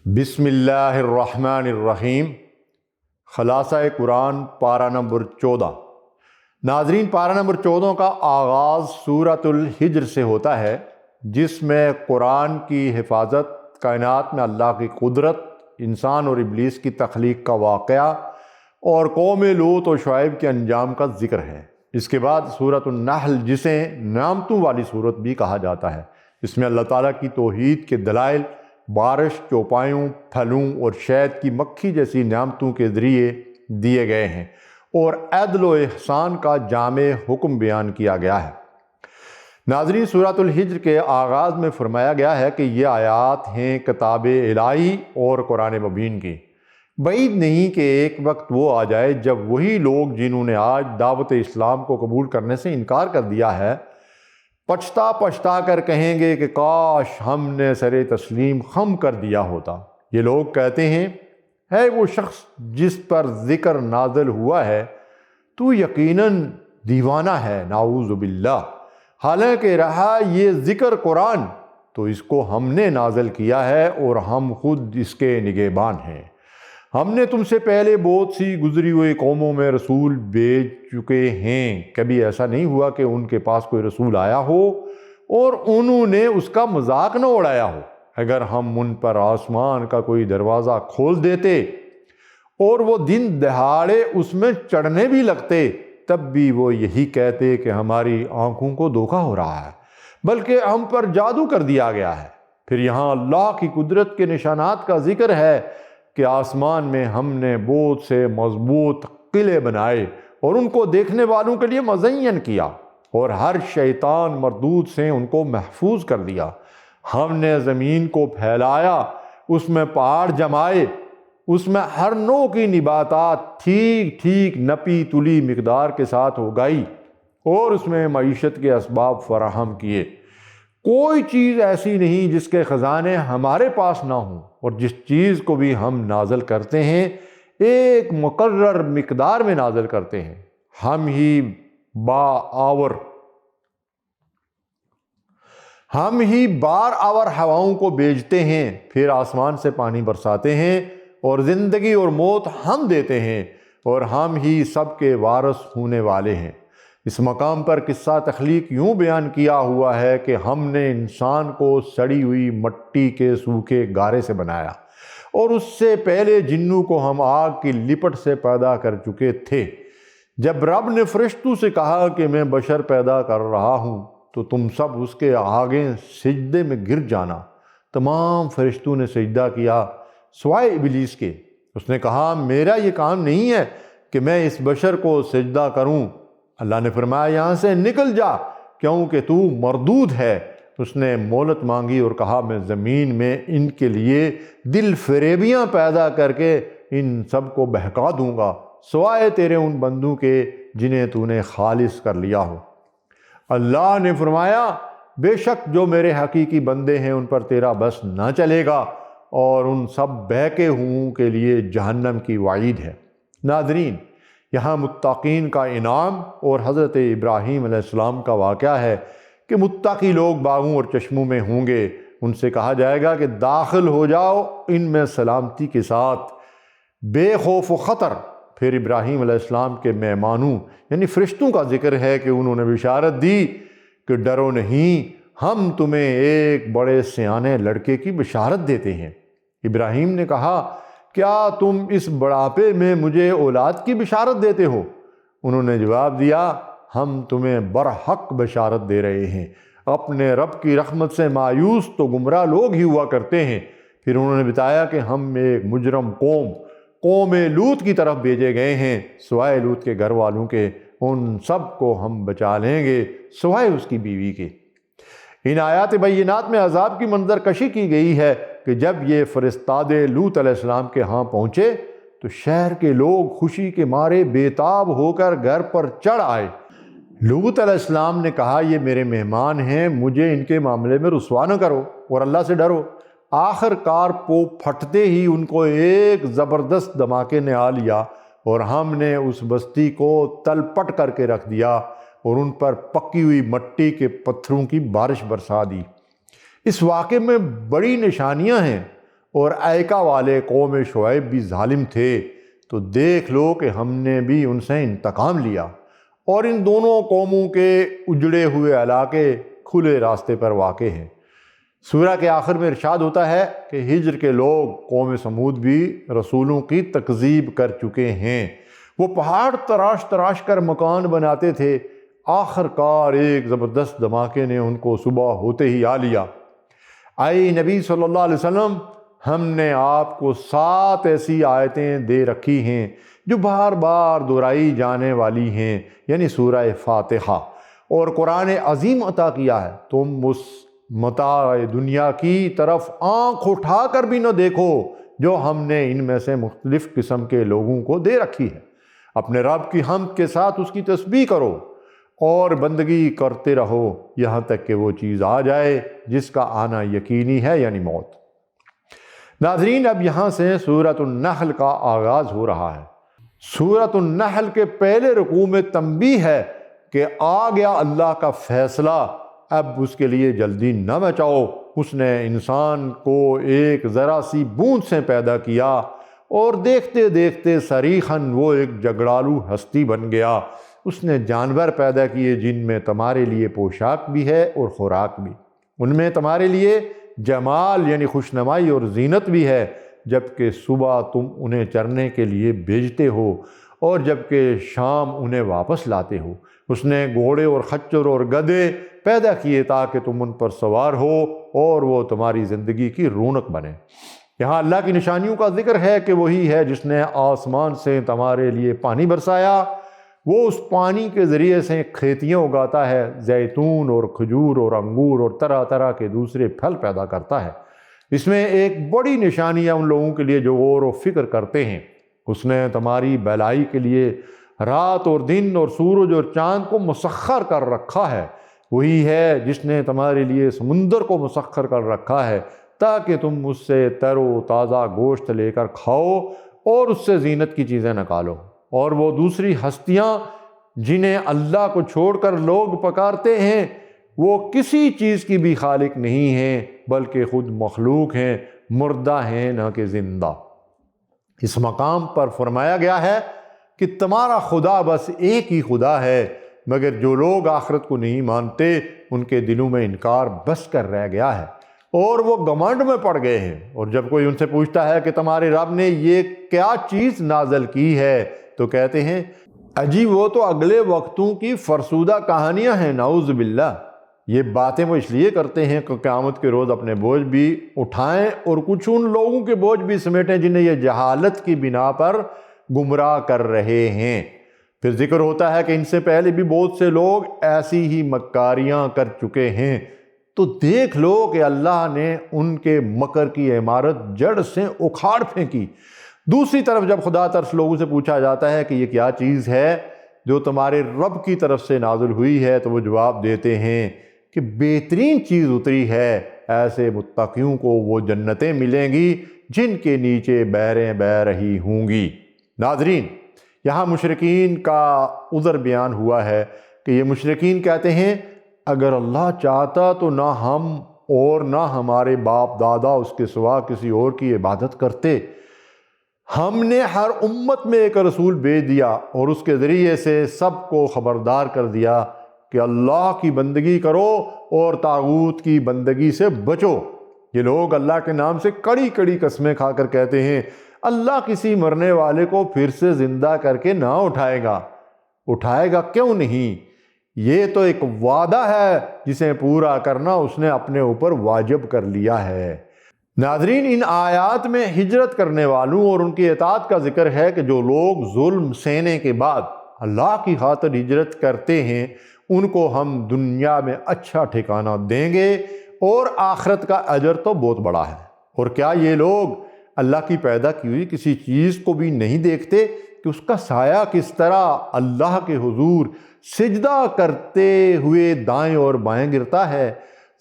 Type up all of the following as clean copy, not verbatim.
بسم اللہ الرحمن الرحیم۔ خلاصہ قرآن پارہ نمبر 14۔ ناظرین، پارہ نمبر 14 کا آغاز سورۃ الحجر سے ہوتا ہے، جس میں قرآن کی حفاظت، کائنات میں اللہ کی قدرت، انسان اور ابلیس کی تخلیق کا واقعہ اور قوم لوط و شعیب کے انجام کا ذکر ہے۔ اس کے بعد سورۃ النحل، جسے نعمتوں والی سورت بھی کہا جاتا ہے، اس میں اللہ تعالیٰ کی توحید کے دلائل، بارش، چوپایوں، پھلوں اور شہد کی مکھی جیسی نعمتوں کے ذریعے دیے گئے ہیں، اور عدل و احسان کا جامع حکم بیان کیا گیا ہے۔ ناظرین، سورۃ الحجر کے آغاز میں فرمایا گیا ہے کہ یہ آیات ہیں کتاب الہی اور قرآن مبین کی۔ بعید نہیں کہ ایک وقت وہ آ جائے جب وہی لوگ جنہوں نے آج دعوت اسلام کو قبول کرنے سے انکار کر دیا ہے، پچھتا پچھتا کر کہیں گے کہ کاش ہم نے سر تسلیم خم کر دیا ہوتا۔ یہ لوگ کہتے ہیں، ہے وہ شخص جس پر ذکر نازل ہوا ہے تو یقیناً دیوانہ ہے، نعوذ باللہ، حالانکہ رہا یہ ذکر قرآن تو اس کو ہم نے نازل کیا ہے اور ہم خود اس کے نگہبان ہیں۔ ہم نے تم سے پہلے بہت سی گزری ہوئی قوموں میں رسول بھیج چکے ہیں، کبھی ایسا نہیں ہوا کہ ان کے پاس کوئی رسول آیا ہو اور انہوں نے اس کا مذاق نہ اڑایا ہو۔ اگر ہم ان پر آسمان کا کوئی دروازہ کھول دیتے اور وہ دن دہاڑے اس میں چڑھنے بھی لگتے، تب بھی وہ یہی کہتے کہ ہماری آنکھوں کو دھوکا ہو رہا ہے، بلکہ ہم پر جادو کر دیا گیا ہے۔ پھر یہاں اللہ کی قدرت کے نشانات کا ذکر ہے کہ آسمان میں ہم نے بہت سے مضبوط قلعے بنائے اور ان کو دیکھنے والوں کے لیے مزین کیا، اور ہر شیطان مردود سے ان کو محفوظ کر دیا۔ ہم نے زمین کو پھیلایا، اس میں پہاڑ جمائے، اس میں ہر نوع کی نباتات ٹھیک ٹھیک نپی تلی مقدار کے ساتھ اگائی، اور اس میں معیشت کے اسباب فراہم کیے۔ کوئی چیز ایسی نہیں جس کے خزانے ہمارے پاس نہ ہوں، اور جس چیز کو بھی ہم نازل کرتے ہیں ایک مقرر مقدار میں نازل کرتے ہیں۔ ہم ہی بار آور ہواؤں کو بھیجتے ہیں، پھر آسمان سے پانی برساتے ہیں، اور زندگی اور موت ہم دیتے ہیں، اور ہم ہی سب کے وارث ہونے والے ہیں۔ اس مقام پر قصہ تخلیق یوں بیان کیا ہوا ہے کہ ہم نے انسان کو سڑی ہوئی مٹی کے سوکھے گارے سے بنایا، اور اس سے پہلے جنوں کو ہم آگ کی لپٹ سے پیدا کر چکے تھے۔ جب رب نے فرشتوں سے کہا کہ میں بشر پیدا کر رہا ہوں تو تم سب اس کے آگے سجدے میں گر جانا۔ تمام فرشتوں نے سجدہ کیا سوائے ابلیس کے۔ اس نے کہا، میرا یہ کام نہیں ہے کہ میں اس بشر کو سجدہ کروں۔ اللہ نے فرمایا، یہاں سے نکل جا کیونکہ تو مردود ہے۔ اس نے مہلت مانگی اور کہا، میں زمین میں ان کے لیے دل فریبیاں پیدا کر کے ان سب کو بہکا دوں گا، سوائے تیرے ان بندوں کے جنہیں تو نے خالص کر لیا ہو۔ اللہ نے فرمایا، بے شک جو میرے حقیقی بندے ہیں ان پر تیرا بس نہ چلے گا، اور ان سب بہکے ہوں کے لیے جہنم کی وعید ہے۔ ناظرین، یہاں متقین کا انعام اور حضرت ابراہیم علیہ السلام کا واقعہ ہے کہ متقی لوگ باغوں اور چشموں میں ہوں گے، ان سے کہا جائے گا کہ داخل ہو جاؤ ان میں سلامتی کے ساتھ، بے خوف و خطر۔ پھر ابراہیم علیہ السلام کے مہمانوں یعنی فرشتوں کا ذکر ہے کہ انہوں نے بشارت دی کہ ڈرو نہیں، ہم تمہیں ایک بڑے سیانے لڑکے کی بشارت دیتے ہیں۔ ابراہیم نے کہا، کیا تم اس بڑھاپے میں مجھے اولاد کی بشارت دیتے ہو؟ انہوں نے جواب دیا، ہم تمہیں برحق بشارت دے رہے ہیں۔ اپنے رب کی رحمت سے مایوس تو گمراہ لوگ ہی ہوا کرتے ہیں۔ پھر انہوں نے بتایا کہ ہم ایک مجرم قوم لوط کی طرف بھیجے گئے ہیں، سوائے لوط کے گھر والوں کے، ان سب کو ہم بچا لیں گے سوائے اس کی بیوی کے۔ ان آیات بینات میں عذاب کی منظر کشی کی گئی ہے کہ جب یہ فرستادے لوط علیہ السلام کے ہاں پہنچے تو شہر کے لوگ خوشی کے مارے بےتاب ہو کر گھر پر چڑھ آئے۔ لوط علیہ السلام نے کہا، یہ میرے مہمان ہیں، مجھے ان کے معاملے میں رسوا نہ کرو اور اللہ سے ڈرو۔ آخر کار پھٹتے ہی ان کو ایک زبردست دھماکے نے آ لیا، اور ہم نے اس بستی کو تلپٹ کر کے رکھ دیا اور ان پر پکی ہوئی مٹی کے پتھروں کی بارش برسا دی۔ اس واقعے میں بڑی نشانیاں ہیں اور ایکا والے قوم شعیب بھی ظالم تھے، تو دیکھ لو کہ ہم نے بھی ان سے انتقام لیا، اور ان دونوں قوموں کے اجڑے ہوئے علاقے کھلے راستے پر واقع ہیں۔ سورہ کے آخر میں ارشاد ہوتا ہے کہ ہجر کے لوگ قوم سمود بھی رسولوں کی تکذیب کر چکے ہیں۔ وہ پہاڑ تراش تراش کر مکان بناتے تھے، آخر کار ایک زبردست دھماکے نے ان کو صبح ہوتے ہی آ لیا۔ اے نبی صلی اللہ علیہ وسلم، ہم نے آپ کو 7 ایسی آیتیں دے رکھی ہیں جو بار بار دہرائی جانے والی ہیں، یعنی سورہ فاتحہ، اور قرآن عظیم عطا کیا ہے۔ تم اس متاع دنیا کی طرف آنکھ اٹھا کر بھی نہ دیکھو جو ہم نے ان میں سے مختلف قسم کے لوگوں کو دے رکھی ہے۔ اپنے رب کی حمد کے ساتھ اس کی تسبیح کرو اور بندگی کرتے رہو یہاں تک کہ وہ چیز آ جائے جس کا آنا یقینی ہے، یعنی موت۔ ناظرین، اب یہاں سے سورۃ النحل کا آغاز ہو رہا ہے۔ سورۃ النحل کے پہلے رکوع میں تنبیہ ہے کہ آ گیا اللہ کا فیصلہ، اب اس کے لیے جلدی نہ مچاؤ۔ اس نے انسان کو ایک ذرا سی بوند سے پیدا کیا اور دیکھتے دیکھتے صریحاً وہ ایک جگڑالو ہستی بن گیا۔ اس نے جانور پیدا کیے جن میں تمہارے لیے پوشاک بھی ہے اور خوراک بھی، ان میں تمہارے لیے جمال یعنی خوشنمائی اور زینت بھی ہے، جبکہ صبح تم انہیں چرنے کے لیے بھیجتے ہو اور جبکہ شام انہیں واپس لاتے ہو۔ اس نے گھوڑے اور خچر اور گدھے پیدا کیے تاکہ تم ان پر سوار ہو اور وہ تمہاری زندگی کی رونق بنے۔ یہاں اللہ کی نشانیوں کا ذکر ہے کہ وہی ہے جس نے آسمان سے تمہارے لیے پانی برسایا، وہ اس پانی کے ذریعے سے کھیتیاں اگاتا ہے، زیتون اور کھجور اور انگور اور طرح طرح کے دوسرے پھل پیدا کرتا ہے۔ اس میں ایک بڑی نشانی ہے ان لوگوں کے لیے جو غور و فکر کرتے ہیں۔ اس نے تمہاری بھلائی کے لیے رات اور دن اور سورج اور چاند کو مسخر کر رکھا ہے۔ وہی ہے جس نے تمہارے لیے سمندر کو مسخر کر رکھا ہے تاکہ تم اس سے تر و تازہ گوشت لے کر کھاؤ اور اس سے زینت کی چیزیں نکالو۔ اور وہ دوسری ہستیاں جنہیں اللہ کو چھوڑ کر لوگ پکارتے ہیں، وہ کسی چیز کی بھی خالق نہیں ہیں بلکہ خود مخلوق ہیں، مردہ ہیں نہ کہ زندہ۔ اس مقام پر فرمایا گیا ہے کہ تمہارا خدا بس ایک ہی خدا ہے، مگر جو لوگ آخرت کو نہیں مانتے ان کے دلوں میں انکار بس کر رہ گیا ہے اور وہ گھمنڈ میں پڑ گئے ہیں۔ اور جب کوئی ان سے پوچھتا ہے کہ تمہارے رب نے یہ کیا چیز نازل کی ہے تو کہتے ہیں اجی وہ تو اگلے وقتوں کی فرسودہ کہانیاں ہیں، نعوذ باللہ۔ یہ باتیں وہ اس لیے کرتے ہیں کہ قیامت کے روز اپنے بوجھ بھی اٹھائیں اور کچھ ان لوگوں کے بوجھ بھی سمیٹیں جنہیں یہ جہالت کی بنا پر گمراہ کر رہے ہیں۔ پھر ذکر ہوتا ہے کہ ان سے پہلے بھی بہت سے لوگ ایسی ہی مکاریاں کر چکے ہیں، تو دیکھ لو کہ اللہ نے ان کے مکر کی عمارت جڑ سے اکھاڑ پھینکی۔ دوسری طرف جب خدا ترس لوگوں سے پوچھا جاتا ہے کہ یہ کیا چیز ہے جو تمہارے رب کی طرف سے نازل ہوئی ہے، تو وہ جواب دیتے ہیں کہ بہترین چیز اتری ہے، ایسے متقیوں کو وہ جنتیں ملیں گی جن کے نیچے بحریں بہہ رہی ہوں گی۔ ناظرین، یہاں مشرکین کا عذر بیان ہوا ہے کہ یہ مشرکین کہتے ہیں اگر اللہ چاہتا تو نہ ہم اور نہ ہمارے باپ دادا اس کے سوا کسی اور کی عبادت کرتے۔ ہم نے ہر امت میں ایک رسول بھیج دیا اور اس کے ذریعے سے سب کو خبردار کر دیا کہ اللہ کی بندگی کرو اور طاغوت کی بندگی سے بچو۔ یہ لوگ اللہ کے نام سے کڑی کڑی قسمیں کھا کر کہتے ہیں اللہ کسی مرنے والے کو پھر سے زندہ کر کے نہ اٹھائے گا۔ اٹھائے گا کیوں نہیں؟ یہ تو ایک وعدہ ہے جسے پورا کرنا اس نے اپنے اوپر واجب کر لیا ہے۔ ناظرین، ان آیات میں ہجرت کرنے والوں اور ان کی اطاعت کا ذکر ہے کہ جو لوگ ظلم سہنے کے بعد اللہ کی خاطر ہجرت کرتے ہیں ان کو ہم دنیا میں اچھا ٹھکانہ دیں گے اور آخرت کا اجر تو بہت بڑا ہے۔ اور کیا یہ لوگ اللہ کی پیدا کی ہوئی کسی چیز کو بھی نہیں دیکھتے کہ اس کا سایہ کس طرح اللہ کے حضور سجدہ کرتے ہوئے دائیں اور بائیں گرتا ہے؟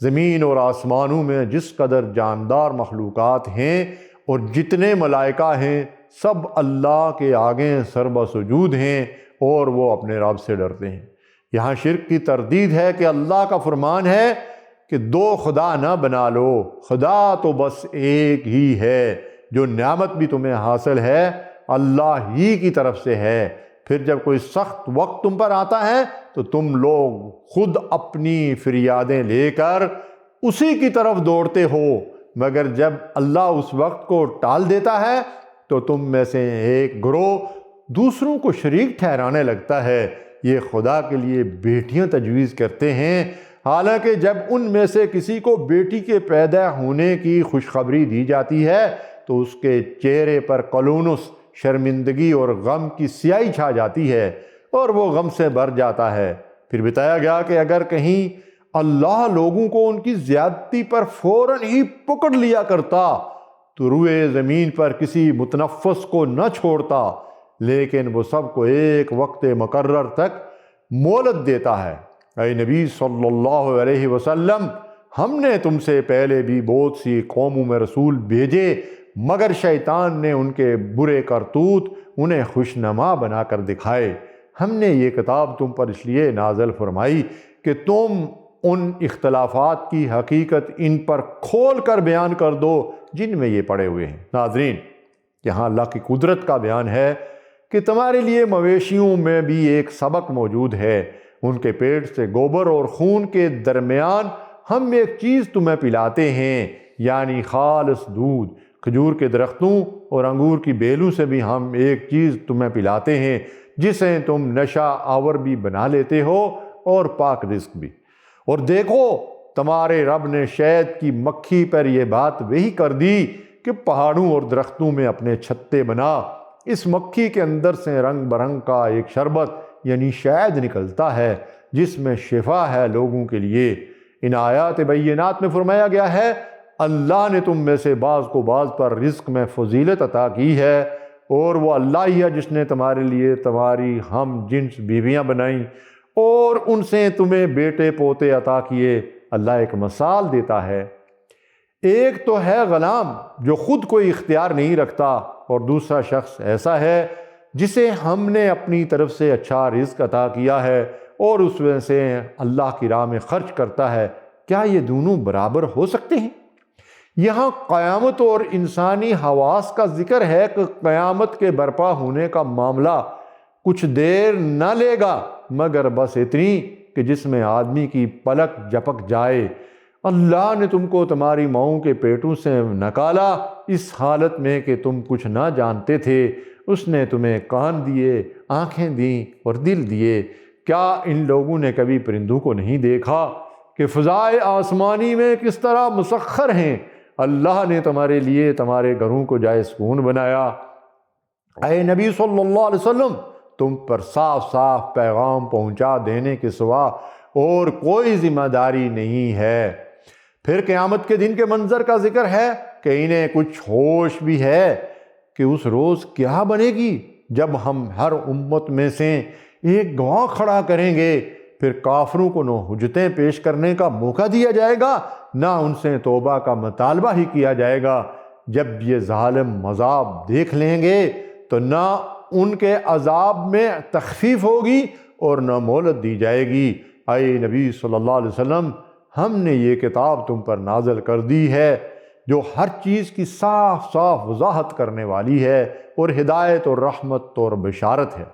زمین اور آسمانوں میں جس قدر جاندار مخلوقات ہیں اور جتنے ملائکہ ہیں سب اللہ کے آگے سربہ سجود ہیں اور وہ اپنے رب سے ڈرتے ہیں۔ یہاں شرک کی تردید ہے کہ اللہ کا فرمان ہے کہ دو خدا نہ بنا لو، خدا تو بس ایک ہی ہے، جو نعمت بھی تمہیں حاصل ہے اللہ ہی کی طرف سے ہے۔ پھر جب کوئی سخت وقت تم پر آتا ہے تو تم لوگ خود اپنی فریادیں لے کر اسی کی طرف دوڑتے ہو، مگر جب اللہ اس وقت کو ٹال دیتا ہے تو تم میں سے ایک گروہ دوسروں کو شریک ٹھہرانے لگتا ہے، یہ خدا کے لیے بیٹیاں تجویز کرتے ہیں، حالانکہ جب ان میں سے کسی کو بیٹی کے پیدا ہونے کی خوشخبری دی جاتی ہے تو اس کے چہرے پر قلونس، شرمندگی اور غم کی سیاہی چھا جاتی ہے اور وہ غم سے بھر جاتا ہے۔ پھر بتایا گیا کہ اگر کہیں اللہ لوگوں کو ان کی زیادتی پر فوراً ہی پکڑ لیا کرتا تو روئے زمین پر کسی متنفس کو نہ چھوڑتا، لیکن وہ سب کو ایک وقت مقرر تک مہلت دیتا ہے۔ اے نبی صلی اللہ علیہ وسلم، ہم نے تم سے پہلے بھی بہت سی قوموں میں رسول بھیجے، مگر شیطان نے ان کے برے کرتوت انہیں خوشنما بنا کر دکھائے۔ ہم نے یہ کتاب تم پر اس لیے نازل فرمائی کہ تم ان اختلافات کی حقیقت ان پر کھول کر بیان کر دو جن میں یہ پڑے ہوئے ہیں۔ ناظرین، یہاں اللہ کی قدرت کا بیان ہے کہ تمہارے لیے مویشیوں میں بھی ایک سبق موجود ہے۔ ان کے پیٹ سے گوبر اور خون کے درمیان ہم ایک چیز تمہیں پلاتے ہیں، یعنی خالص دودھ۔ کھجور کے درختوں اور انگور کی بیلوں سے بھی ہم ایک چیز تمہیں پلاتے ہیں جسے تم نشہ آور بھی بنا لیتے ہو اور پاک رزق بھی۔ اور دیکھو، تمہارے رب نے شہد کی مکھی پر یہ بات وہی کر دی کہ پہاڑوں اور درختوں میں اپنے چھتے بنا۔ اس مکھی کے اندر سے رنگ برنگ کا ایک شربت یعنی شہد نکلتا ہے جس میں شفا ہے لوگوں کے لیے۔ ان آیات بینات میں فرمایا گیا ہے اللہ نے تم میں سے بعض کو بعض پر رزق میں فضیلت عطا کی ہے، اور وہ اللہ ہی ہے جس نے تمہارے لیے تمہاری ہم جنس بیویاں بنائیں اور ان سے تمہیں بیٹے پوتے عطا کیے۔ اللہ ایک مثال دیتا ہے، ایک تو ہے غلام جو خود کوئی اختیار نہیں رکھتا، اور دوسرا شخص ایسا ہے جسے ہم نے اپنی طرف سے اچھا رزق عطا کیا ہے اور اس میں سے اللہ کی راہ میں خرچ کرتا ہے۔ کیا یہ دونوں برابر ہو سکتے ہیں؟ یہاں قیامت اور انسانی حواس کا ذکر ہے کہ قیامت کے برپا ہونے کا معاملہ کچھ دیر نہ لے گا، مگر بس اتنی کہ جس میں آدمی کی پلک جھپک جائے۔ اللہ نے تم کو تمہاری ماؤں کے پیٹوں سے نکالا اس حالت میں کہ تم کچھ نہ جانتے تھے۔ اس نے تمہیں کان دیے، آنکھیں دیں اور دل دیے۔ کیا ان لوگوں نے کبھی پرندوں کو نہیں دیکھا کہ فضائے آسمانی میں کس طرح مسخر ہیں؟ اللہ نے تمہارے لیے تمہارے گھروں کو جائے سکون بنایا۔ اے نبی صلی اللہ علیہ وسلم، تم پر صاف صاف پیغام پہنچا دینے کے سوا اور کوئی ذمہ داری نہیں ہے۔ پھر قیامت کے دن کے منظر کا ذکر ہے کہ انہیں کچھ ہوش بھی ہے کہ اس روز کیا بنے گی جب ہم ہر امت میں سے ایک گواہ کھڑا کریں گے۔ پھر کافروں کو نہ حجتیں پیش کرنے کا موقع دیا جائے گا، نہ ان سے توبہ کا مطالبہ ہی کیا جائے گا۔ جب یہ ظالم عذاب دیکھ لیں گے تو نہ ان کے عذاب میں تخفیف ہوگی اور نہ مہلت دی جائے گی۔ اے نبی صلی اللہ علیہ وسلم، ہم نے یہ کتاب تم پر نازل کر دی ہے جو ہر چیز کی صاف صاف وضاحت کرنے والی ہے اور ہدایت اور رحمت اور بشارت ہے۔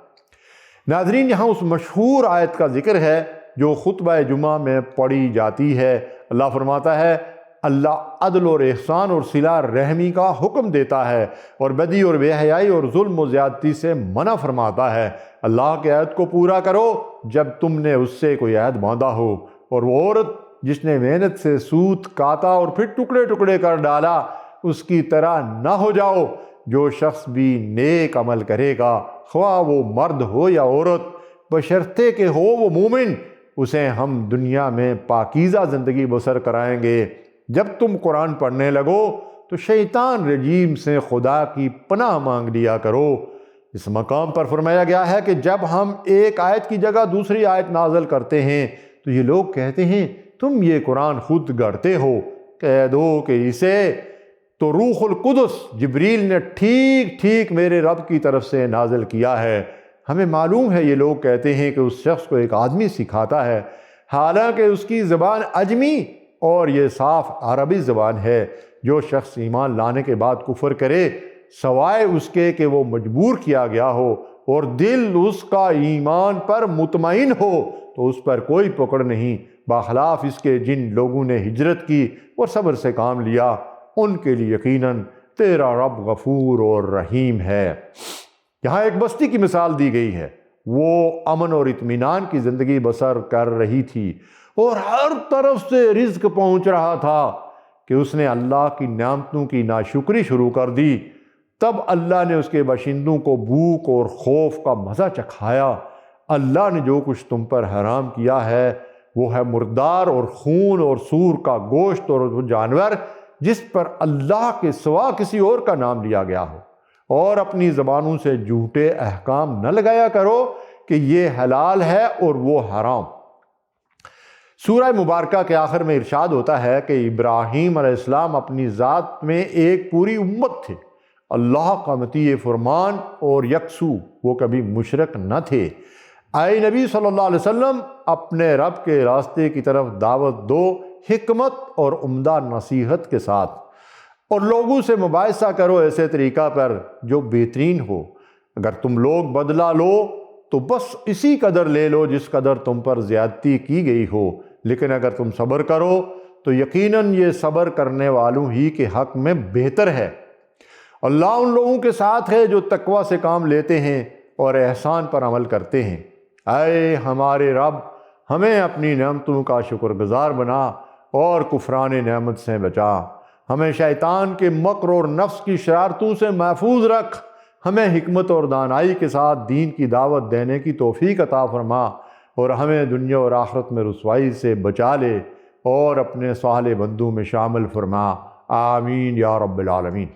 ناظرین، یہاں اس مشہور آیت کا ذکر ہے جو خطبہ جمعہ میں پڑھی جاتی ہے۔ اللہ فرماتا ہے، اللہ عدل اور احسان اور صلہ رحمی کا حکم دیتا ہے اور بدی اور بے حیائی اور ظلم و زیادتی سے منع فرماتا ہے۔ اللہ کے عہد کو پورا کرو جب تم نے اس سے کوئی عہد باندھا ہو، اور وہ عورت جس نے محنت سے سوت کاتا اور پھر ٹکڑے ٹکڑے کر ڈالا اس کی طرح نہ ہو جاؤ۔ جو شخص بھی نیک عمل کرے گا، خواہ وہ مرد ہو یا عورت، بشرطے کہ ہو وہ مومن، اسے ہم دنیا میں پاکیزہ زندگی بسر کرائیں گے۔ جب تم قرآن پڑھنے لگو تو شیطان رجیم سے خدا کی پناہ مانگ لیا کرو۔ اس مقام پر فرمایا گیا ہے کہ جب ہم ایک آیت کی جگہ دوسری آیت نازل کرتے ہیں تو یہ لوگ کہتے ہیں تم یہ قرآن خود گڑھتے ہو۔ کہہ دو کہ اسے تو روح القدس جبریل نے ٹھیک ٹھیک میرے رب کی طرف سے نازل کیا ہے۔ ہمیں معلوم ہے یہ لوگ کہتے ہیں کہ اس شخص کو ایک آدمی سکھاتا ہے، حالانکہ اس کی زبان عجمی اور یہ صاف عربی زبان ہے۔ جو شخص ایمان لانے کے بعد کفر کرے سوائے اس کے کہ وہ مجبور کیا گیا ہو اور دل اس کا ایمان پر مطمئن ہو تو اس پر کوئی پکڑ نہیں، بخلاف اس کے جن لوگوں نے ہجرت کی اور صبر سے کام لیا، ان کے لیے یقیناً تیرا رب غفور اور رحیم ہے۔ یہاں ایک بستی کی مثال دی گئی ہے۔ وہ امن اور اطمینان کی زندگی بسر کر رہی تھی اور ہر طرف سے رزق پہنچ رہا تھا کہ اس نے اللہ کی نعمتوں کی ناشکری شروع کر دی۔ تب اللہ نے اس کے باشندوں کو بھوک اور خوف کا مزہ چکھایا۔ اللہ نے جو کچھ تم پر حرام کیا ہے وہ ہے مردار اور خون اور سور کا گوشت اور وہ جانور جس پر اللہ کے سوا کسی اور کا نام لیا گیا ہو، اور اپنی زبانوں سے جھوٹے احکام نہ لگایا کرو کہ یہ حلال ہے اور وہ حرام۔ سورہ مبارکہ کے آخر میں ارشاد ہوتا ہے کہ ابراہیم علیہ السلام اپنی ذات میں ایک پوری امت تھے، اللہ کا مطیع فرمان اور یکسو، وہ کبھی مشرک نہ تھے۔ اے نبی صلی اللہ علیہ وسلم، اپنے رب کے راستے کی طرف دعوت دو حکمت اور عمدہ نصیحت کے ساتھ، اور لوگوں سے مباحثہ کرو ایسے طریقہ پر جو بہترین ہو۔ اگر تم لوگ بدلہ لو تو بس اسی قدر لے لو جس قدر تم پر زیادتی کی گئی ہو، لیکن اگر تم صبر کرو تو یقیناً یہ صبر کرنے والوں ہی کے حق میں بہتر ہے۔ اللہ ان لوگوں کے ساتھ ہے جو تقوی سے کام لیتے ہیں اور احسان پر عمل کرتے ہیں۔ اے ہمارے رب، ہمیں اپنی نعمتوں کا شکر گزار بنا اور کفران نعمت سے بچا۔ ہمیں شیطان کے مکر اور نفس کی شرارتوں سے محفوظ رکھ۔ ہمیں حکمت اور دانائی کے ساتھ دین کی دعوت دینے کی توفیق عطا فرما، اور ہمیں دنیا اور آخرت میں رسوائی سے بچا لے اور اپنے صالح بندوں میں شامل فرما۔ آمین یا رب العالمین۔